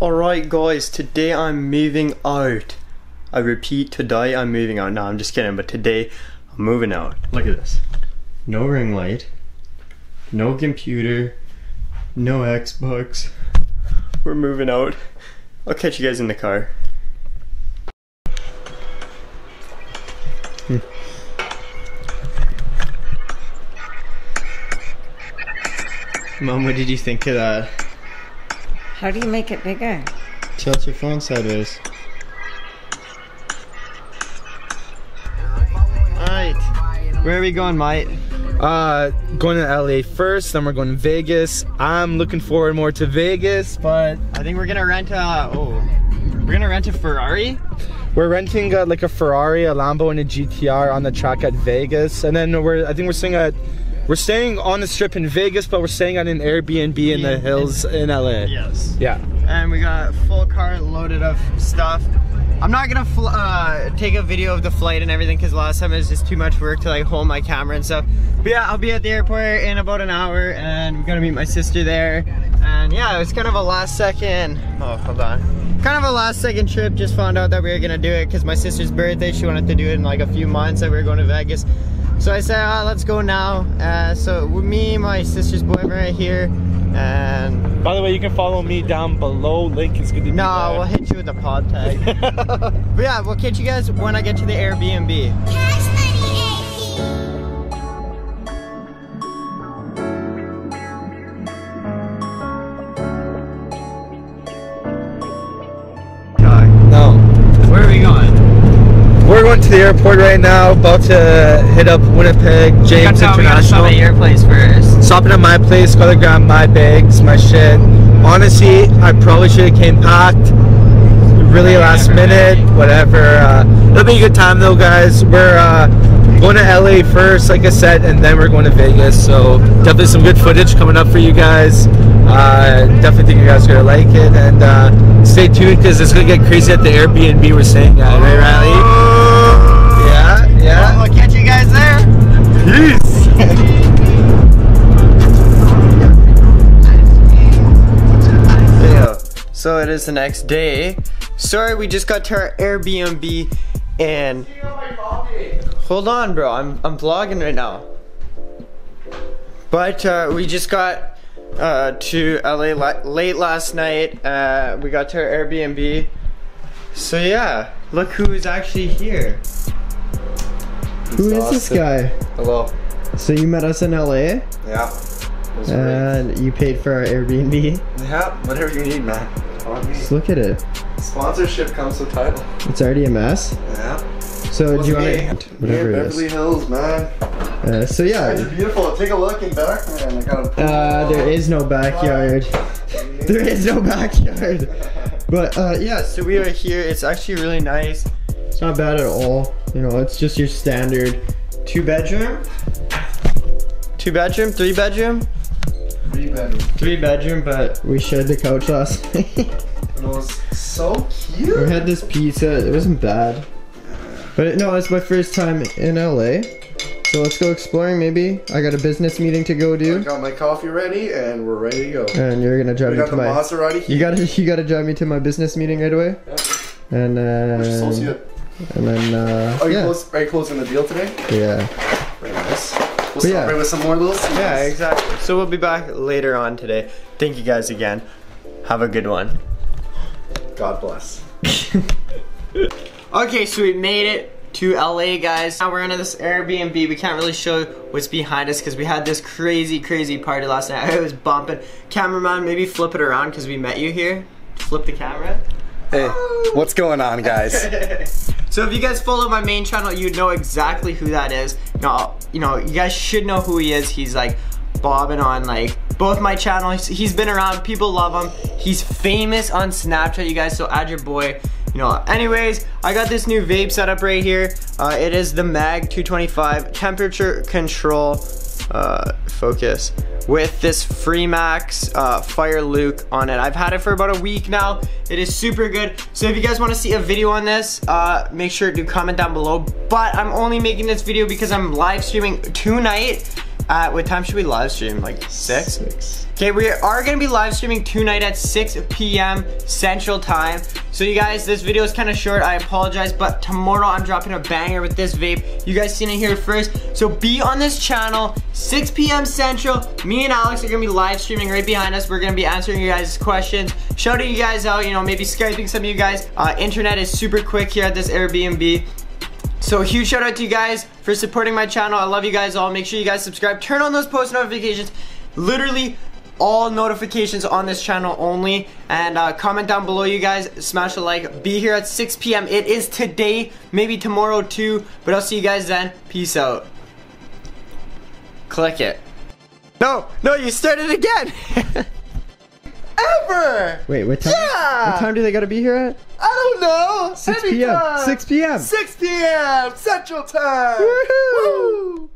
Alright guys, today I'm moving out. I repeat, today I'm moving out. No, I'm just kidding, but today I'm moving out. Look at this. No ring light, no computer, no Xbox. We're moving out. I'll catch you guys in the car. Mom, what did you think of that? How do you make it bigger? Tilt your phone sideways. Alright, where are we going, mate? Going to LA first, then we're going to Vegas. I'm looking forward more to Vegas, but I think we're gonna rent a Ferrari? we're renting like a Ferrari, a Lambo, and a GTR on the track at Vegas. And then I think we're staying on the strip in Vegas, but we're staying at an Airbnb in the hills in LA. Yes. Yeah. And we got a full car loaded of stuff. I'm not gonna take a video of the flight and everything because last time it was just too much work to like hold my camera and stuff. But yeah, I'll be at the airport in about an hour and we're gonna meet my sister there. And yeah, it was kind of a last second, kind of a last second trip. Just found out that we were gonna do it because my sister's birthday, she wanted to do it in like a few months that we were going to Vegas. So I said, let's go now. So with me, my sister's boyfriend right here, and By the way, you can follow me down below. Link is good to be no, there. we'll hit you with the pod tag. But yeah, we'll catch you guys when I get to the Airbnb. Cash Money No. Where are we going? We're going to the airport right now, about to hit up Winnipeg, James We gotta stop International. at your place first. Stopping at my place, gotta grab my bags, my shit. Honestly, I probably should have came packed. Really last minute, whatever. It'll be a good time though, guys. We're going to LA first, like I said, and then we're going to Vegas. So definitely some good footage coming up for you guys. Definitely think you guys are gonna like it, and stay tuned because it's gonna get crazy at the Airbnb we're staying at, right, Riley? Yeah. We'll catch you guys there. Peace. So it is the next day. Sorry, we just got to our Airbnb and hold on, bro. I'm vlogging right now. But we just got to LA late last night. We got to our Airbnb. So yeah, look who's actually here. Who is this guy? Hello. So you met us in LA Yeah. and you paid for our Airbnb. Yeah, whatever you need, man. On me. Just look at it. Sponsorship comes with title. It's already a mess. Yeah. So do you want me. to whatever it Beverly is? Hills, man. So yeah. It's beautiful. Take a look in back, man. I got a There is no backyard. There is no backyard. But yeah, so we are here. It's actually really nice. It's not bad at all. You know, it's just your standard 2-bedroom. 2-bedroom, 3-bedroom? 3-bedroom. 3-bedroom, but we shared the couch last night. It was so We cute. had this pizza. It wasn't bad. But no, it's my first time in LA. So let's go exploring maybe. I got a business meeting to go I do. got my coffee ready and we're ready to go. And you're gonna drive We me got to the my Maserati. You gotta drive me to my business meeting right away. Yep. And Which associate? and then Are you yeah. Are you closing the deal today? Yeah. Very nice. We'll But start yeah. right with some more little scenes. Yeah, exactly. So we'll be back later on today. Thank you guys again. Have a good one. God bless. Okay, so we made it to LA, guys. Now we're in this Airbnb. We can't really show what's behind us because we had this crazy party last night. I was bumping. Cameraman, maybe flip it around because we met you here. Flip the camera. Hey, what's going on, guys? So if you guys follow my main channel, you know exactly who that is. You know, you guys should know who he is. He's like bobbing on like both my channels. He's been around, people love him. He's famous on Snapchat, you guys, so add your boy. You know, anyways, I got this new vape setup right here. It is the Mag 225 temperature control focus with this Freemax Fire Luke on it. I've had it for about a week now. It is super good. So if you guys want to see a video on this, make sure to comment down below. But I'm only making this video because I'm live streaming tonight What time should we live stream? Like 6? Okay, we are gonna be live streaming tonight at 6 p.m. Central Time. So you guys, this video is kind of short, I apologize, but tomorrow I'm dropping a banger with this vape. You guys seen it here first. So be on this channel, 6 p.m. Central. Me and Alex are gonna be live streaming right behind us. We're gonna be answering you guys' questions, shouting you guys out, you know, maybe Skyping some of you guys. Internet is super quick here at this Airbnb. So huge shout out to you guys for supporting my channel. I love you guys all. Make sure you guys subscribe. Turn on those post notifications. Literally all notifications on this channel only. And comment down below, you guys. Smash a like. Be here at 6 p.m. It is today, maybe tomorrow too. But I'll see you guys then. Peace out. Click it. No, you started again. Ever! Wait, what time? Yeah! What time do they gotta be here at? I don't know. 6 p.m. 6 p.m. 6 p.m. Central Time. Woohoo! Woo!